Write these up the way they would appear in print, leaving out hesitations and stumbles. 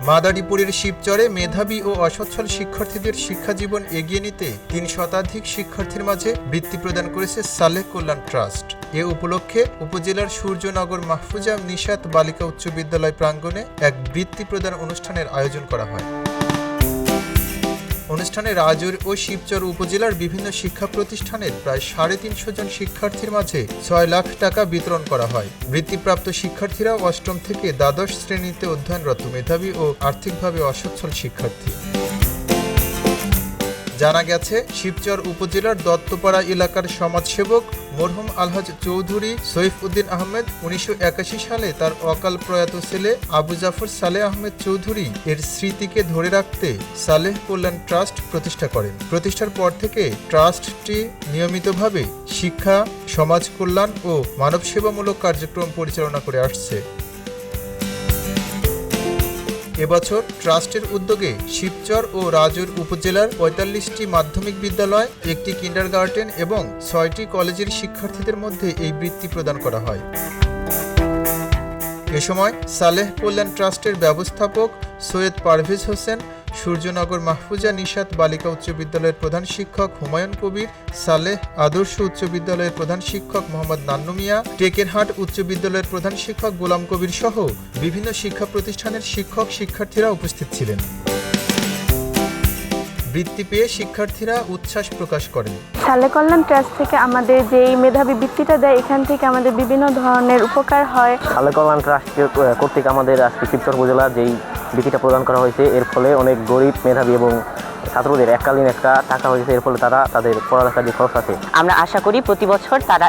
মাদারীপুরের শিবচরে মেধাবী ও অসচ্ছল শিক্ষার্থীদের শিক্ষাজীবন এগিয়ে নিতে ৩ শতাধিক শিক্ষার্থীর মাঝে বৃত্তি প্রদান করেছে সালেহ কল্যাণ ট্রাস্ট। এ উপলক্ষে উপজেলার সূর্যনগর মাহফুজা নিশাত বালিকা উচ্চ বিদ্যালয় প্রাঙ্গণে এক বৃত্তি প্রদান অনুষ্ঠানের আয়োজন করা হয়। অনুষ্ঠানে রাজৌর ও শিবচর উপজেলার বিভিন্ন শিক্ষা প্রতিষ্ঠানের প্রায় 350 জন শিক্ষার্থীর মাঝে 6 লাখ টাকা বিতরণ করা হয়। বৃত্তিপ্রাপ্ত শিক্ষার্থীরা অষ্টম থেকে দ্বাদশ শ্রেণীতে অধ্যয়নরত মেধাবী ও আর্থিকভাবে অসচ্ছল শিক্ষার্থী। জানা গেছে, শিবচর উপজেলার দত্তপাড়া এলাকার সমাজসেবক মরহুম আলহাজ চৌধুরী সৈফ উদ্দিন আহমেদ 1981 সালে তার অকাল প্রয়াত ছেলে আবু জাফর সালেহ আহমেদ চৌধুরী এর স্মৃতিকে ধরে রাখতে সালেহ কল্যাণ ট্রাস্ট প্রতিষ্ঠা করেন। প্রতিষ্ঠার পর থেকে ট্রাস্টটি নিয়মিতভাবে শিক্ষা, সমাজ কল্যাণ ও মানব সেবামূলক কার্যক্রম পরিচালনা করে আসছে। এবছর ট্রাস্টের উদ্যোগে শিবচর ও রাজৌর উপজেলার ৪৫টি মাধ্যমিক বিদ্যালয়, 1টি কিন্ডারগার্টেন এবং 6টি কলেজের শিক্ষার্থীদের মধ্যে এই বৃত্তি প্রদান করা হয়। এ সময় সালেহ কল্যাণ ট্রাস্টের ব্যবস্থাপক সৈয়দ পারভেজ হোসেন, সূর্যনগর মাহফুজা নিশাত বালিকা উচ্চ বিদ্যালয়ের প্রধান শিক্ষক হুমায়ুন কবির, সালেহ আদর্শ উচ্চ বিদ্যালয়ের প্রধান শিক্ষক মোহাম্মদ নান্নু মিয়া, টেকেরহাট উচ্চ বিদ্যালয়ের প্রধান শিক্ষক গোলাম কবির সহ বিভিন্ন শিক্ষা প্রতিষ্ঠানের শিক্ষক শিক্ষার্থীরা উপস্থিত ছিলেন। বৃত্তি পেয়ে শিক্ষার্থীরা উচ্ছ্বাস প্রকাশ করেন। সালেহ কল্যাণ ট্রাস্ট থেকে আমাদের যেই মেধাবী বৃত্তিটা দেয়, এখান থেকে আমাদের বিভিন্ন ধরনের উপকার হয়। সালেহ কল্যাণ ট্রাস্ট কর্তৃক আমাদের আজকে শিবচর উপজেলা যেই বৃত্তিটা প্রদান করা হয়েছে, এর ফলে অনেক গরিব মেধাবী এবং ছাত্রদের এককালীন একটা টাকা হয়েছে, এর ফলে তারা তাদের পড়ালেখার যে খরচ আছে। আমরা আশা করি প্রতি বছর তারা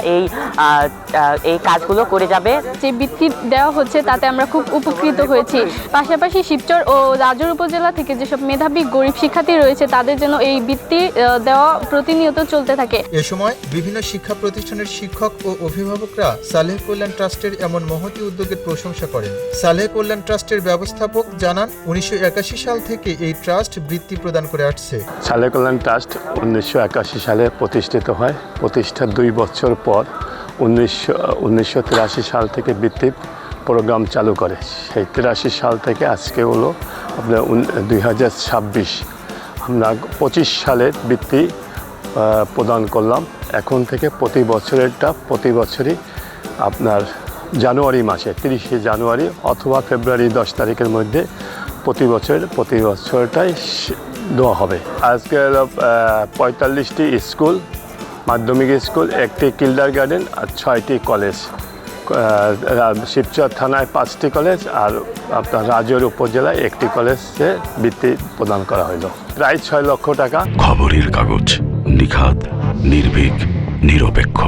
এই কাজগুলো করে যাবে। যে বৃত্তি দেওয়া হচ্ছে তাতে আমরা খুব উপকৃত হয়েছি। পাশাপাশি শিবচর ও রাজৌর উপজেলা থেকে যেসব মেধাবী গরিব শিক্ষার্থী রয়েছে তাদের জন্য এই বৃত্তি দেওয়া প্রতিনিয়ত চলতে থাকে। এ সময় বিভিন্ন শিক্ষা প্রতিষ্ঠানের শিক্ষক ও অভিভাবকরা সালেহ কল্যাণ ট্রাস্টের এমন মহতী উদ্যোগের প্রশংসা করেন। সালেহ কল্যাণ ট্রাস্টের ব্যবস্থাপক জানান, 1981 সাল থেকে এই ট্রাস্ট বৃত্তি প্রদান করে আসছে। সালেহ কল্যাণ ট্রাস্ট 1981 সালে প্রতিষ্ঠিত হয়। প্রতিষ্ঠার 2 বছর পর 1983 সাল থেকে বৃত্তি প্রোগ্রাম চালু করে। সেই 83 সাল থেকে আজকে হলো আপনার 2026, আমরা 25 সালের বৃত্তি প্রদান করলাম। এখন থেকে প্রতি বছরই আপনার জানুয়ারি মাসে 30শে জানুয়ারি অথবা ফেব্রুয়ারি 10 তারিখের মধ্যে প্রতি বছরটাই দেওয়া হবে। আজকে 45টি স্কুল, মাধ্যমিক স্কুল, 1টি কিন্ডারগার্টেন আর 6টি কলেজ। শিবচর থানায় 5টি কলেজ আর আপনার রাজৌর উপজেলায় 1টি কলেজে বৃত্তি প্রদান করা হলো। প্রায় 6 লক্ষ টাকা। খবরের কাগজ, নিখাত, নির্ভীক, নিরপেক্ষ।